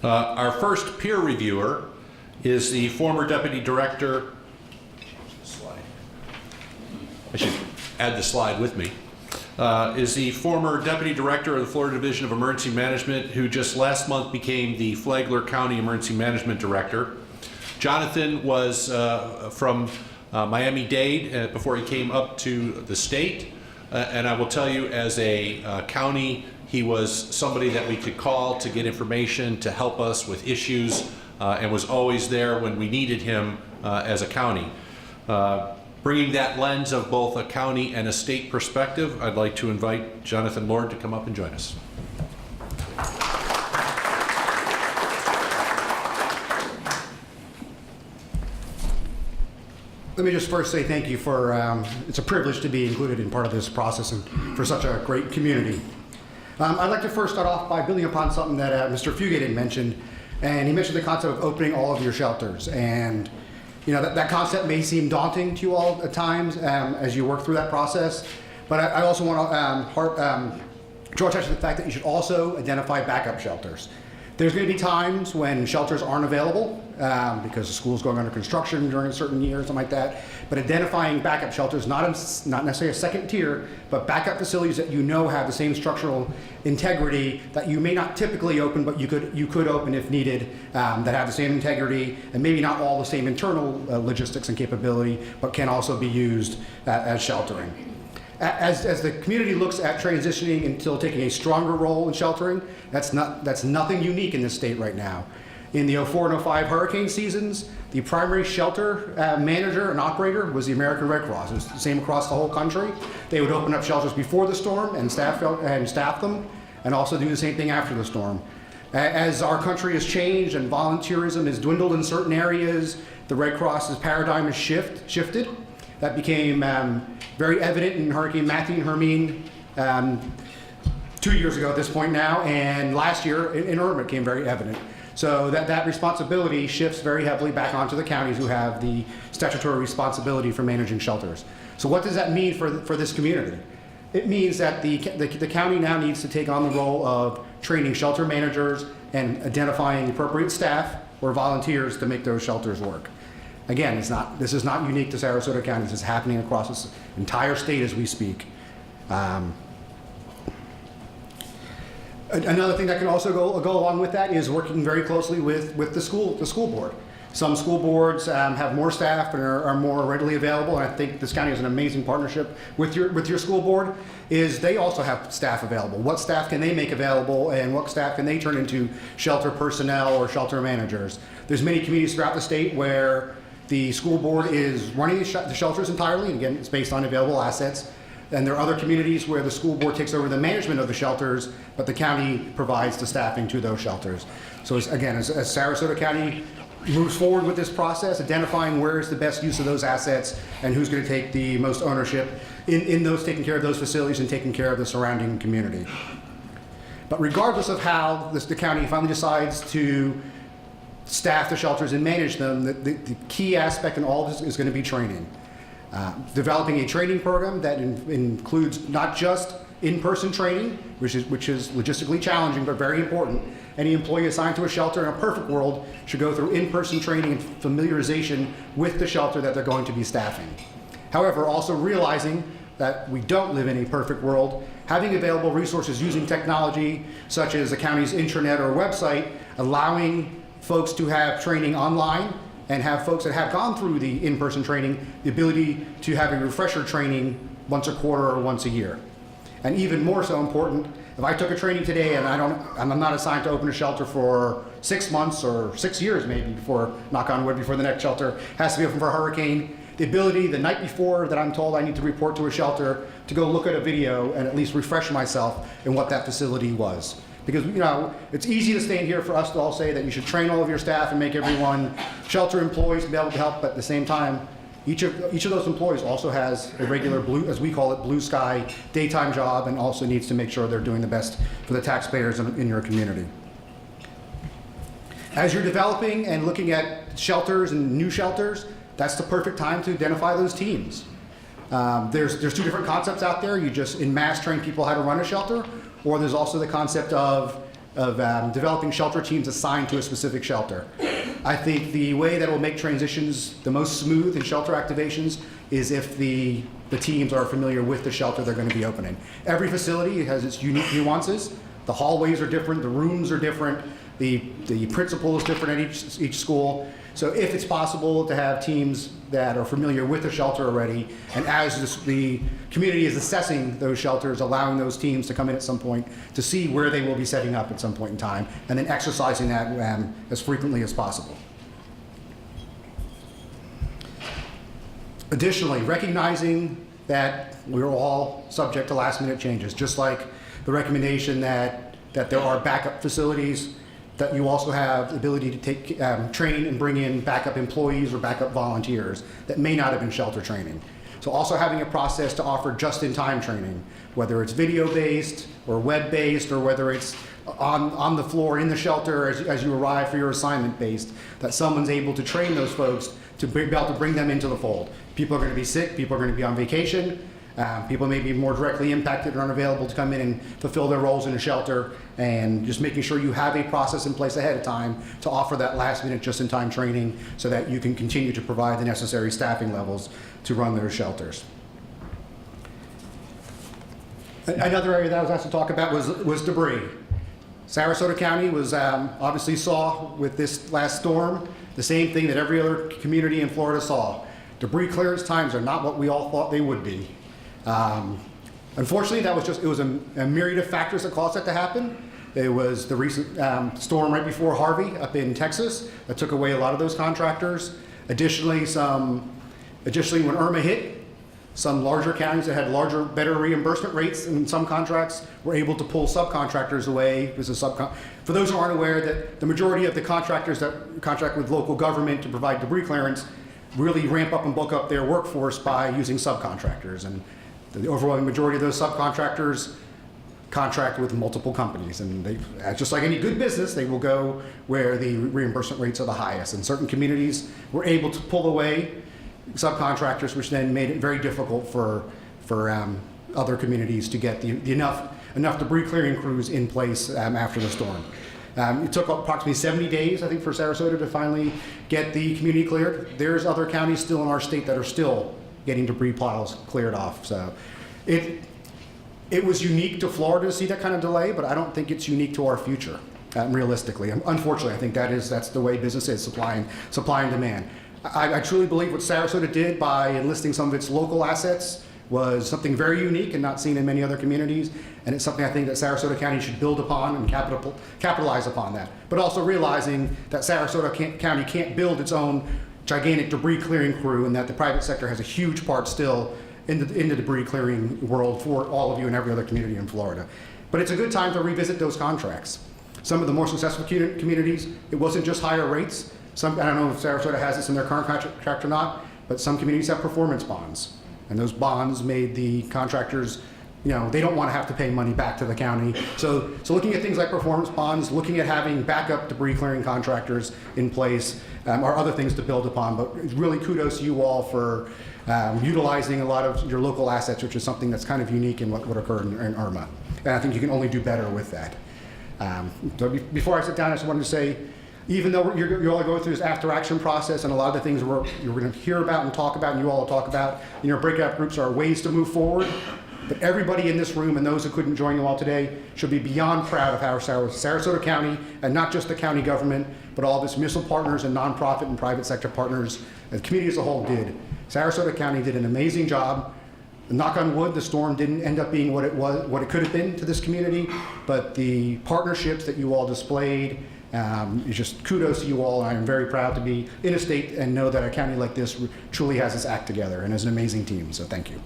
Our first peer reviewer is the former Deputy Director. I should add the slide with me. Is the former Deputy Director of the Florida Division of Emergency Management, who just last month became the Flagler County Emergency Management Director. Jonathan was from Miami-Dade before he came up to the state. And I will tell you, as a county, he was somebody that we could call to get information, to help us with issues, and was always there when we needed him as a county. Bringing that lens of both a county and a state perspective, I'd like to invite Jonathan Lord to come up and join us. Let me just first say thank you for, it's a privilege to be included in part of this process and for such a great community. I'd like to first start off by building upon something that Mr. Fugate had mentioned, and he mentioned the concept of opening all of your shelters. And you know, that concept may seem daunting to you all at times as you work through that process, but I also want to draw attention to the fact that you should also identify backup shelters. There's going to be times when shelters aren't available because the school's going under construction during a certain year or something like that. But identifying backup shelters, not necessarily a second tier, but backup facilities that you know have the same structural integrity that you may not typically open, but you could open if needed, that have the same integrity and maybe not all the same internal logistics and capability, but can also be used as sheltering. As the community looks at transitioning until taking a stronger role in sheltering, that's nothing unique in this state right now. In the 04 and 05 hurricane seasons, the primary shelter manager and operator was the American Red Cross. It was the same across the whole country. They would open up shelters before the storm and staff them, and also do the same thing after the storm. As our country has changed and volunteerism has dwindled in certain areas, the Red Cross's paradigm has shifted. That became very evident in Hurricane Matthew and Hermine 2 years ago at this point now, and last year in Irma it became very evident. So that responsibility shifts very heavily back onto the counties who have the statutory responsibility for managing shelters. So what does that mean for this community? It means that the county now needs to take on the role of training shelter managers and identifying appropriate staff or volunteers to make those shelters work. Again, this is not unique to Sarasota County. This is happening across this entire state as we speak. Another thing that can also go along with that is working very closely with the school board. Some school boards have more staff and are more readily available, and I think this county has an amazing partnership with your school board. Is they also have staff available. What staff can they make available, and what staff can they turn into shelter personnel or shelter managers? There's many communities throughout the state where the school board is running the shelters entirely, and again, it's based on available assets. And there are other communities where the school board takes over the management of the shelters, but the county provides the staffing to those shelters. So as Sarasota County moves forward with this process, identifying where is the best use of those assets and who's going to take the most ownership in those taking care of those facilities and taking care of the surrounding community. But regardless of how the county finally decides to staff the shelters and manage them, the key aspect in all of this is going to be training. Developing a training program that includes not just in-person training, which is logistically challenging but very important. Any employee assigned to a shelter in a perfect world should go through in-person training and familiarization with the shelter that they're going to be staffing. However, also realizing that we don't live in a perfect world, having available resources using technology such as the county's intranet or website, allowing folks to have training online and have folks that have gone through the in-person training the ability to have a refresher training once a quarter or once a year. And even more so important, if I took a training today and I'm not assigned to open a shelter for 6 months or 6 years maybe before, knock on wood, before the next shelter has to be open for a hurricane, the ability the night before that I'm told I need to report to a shelter to go look at a video and at least refresh myself in what that facility was. Because, you know, it's easy to stand here for us to all say that you should train all of your staff and make everyone shelter employees to be able to help, but at the same time, each of those employees also has a regular blue, as we call it, blue sky daytime job, and also needs to make sure they're doing the best for the taxpayers in your community. As you're developing and looking at shelters and new shelters, that's the perfect time to identify those teams. There's two different concepts out there. You just in mass train people how to run a shelter, or there's also the concept of developing shelter teams assigned to a specific shelter. I think the way that will make transitions the most smooth in shelter activations is if the teams are familiar with the shelter they're going to be opening. Every facility has its unique nuances. The hallways are different, the rooms are different, the principal is different at each school. So if it's possible to have teams that are familiar with the shelter already, and as the community is assessing those shelters, allowing those teams to come in at some point to see where they will be setting up at some point in time, and then exercising that as frequently as possible. Additionally, recognizing that we're all subject to last-minute changes, just like the recommendation that there are backup facilities, that you also have the ability to take, train and bring in backup employees or backup volunteers that may not have been shelter training. So also having a process to offer just-in-time training, whether it's video-based or web-based, or whether it's on the floor in the shelter as you arrive for your assignment based, that someone's able to train those folks to be able to bring them into the fold. People are going to be sick, people are going to be on vacation, people may be more directly impacted or unavailable to come in and fulfill their roles in a shelter, and just making sure you have a process in place ahead of time to offer that last-minute just-in-time training so that you can continue to provide the necessary staffing levels to run those shelters. Another area that I was asked to talk about was debris. Sarasota County was obviously saw with this last storm the same thing that every other community in Florida saw. Debris clearance times are not what we all thought they would be. Unfortunately, it was a myriad of factors that caused that to happen. It was the recent storm right before Harvey up in Texas that took away a lot of those contractors. Additionally, when Irma hit, some larger counties that had better reimbursement rates in some contracts were able to pull subcontractors away. For those who aren't aware, that the majority of the contractors that contract with local government to provide debris clearance really ramp up and bulk up their workforce by using subcontractors. And the overwhelming majority of those subcontractors contract with multiple companies. And they, just like any good business, they will go where the reimbursement rates are the highest. And certain communities were able to pull away subcontractors, which then made it very difficult for other communities to get enough debris clearing crews in place after the storm. It took approximately 70 days, I think, for Sarasota to finally get the community cleared. There's other counties still in our state that are still getting debris piles cleared off. So it was unique to Florida to see that kind of delay, but I don't think it's unique to our future, realistically. Unfortunately, I think that's the way business is, supply and demand. I truly believe what Sarasota did by enlisting some of its local assets was something very unique and not seen in many other communities, and it's something I think that Sarasota County should build upon and capitalize upon that. But also realizing that Sarasota County can't build its own gigantic debris clearing crew, and that the private sector has a huge part still in the debris clearing world for all of you and every other community in Florida. But it's a good time to revisit those contracts. Some of the more successful communities, it wasn't just higher rates. I don't know if Sarasota has this in their current contract or not, but some communities have performance bonds. And those bonds made the contractors, they don't want to have to pay money back to the county. So looking at things like performance bonds, looking at having backup debris clearing contractors in place are other things to build upon. But really kudos to you all for utilizing a lot of your local assets, which is something that's kind of unique in what occurred in Irma. And I think you can only do better with that. So before I sit down, I just wanted to say, even though you're all going through this after-action process, and a lot of the things you're going to hear about and talk about, and you all will talk about in your breakout groups, are ways to move forward. But everybody in this room and those who couldn't join you all today should be beyond proud of how Sarasota County, and not just the county government, but all of its municipal partners and nonprofit and private sector partners, and the community as a whole did. Sarasota County did an amazing job. Knock on wood, the storm didn't end up being what it could have been to this community, but the partnerships that you all displayed, just kudos to you all. I'm very proud to be in a state and know that a county like this truly has its act together and is an amazing team, so thank you.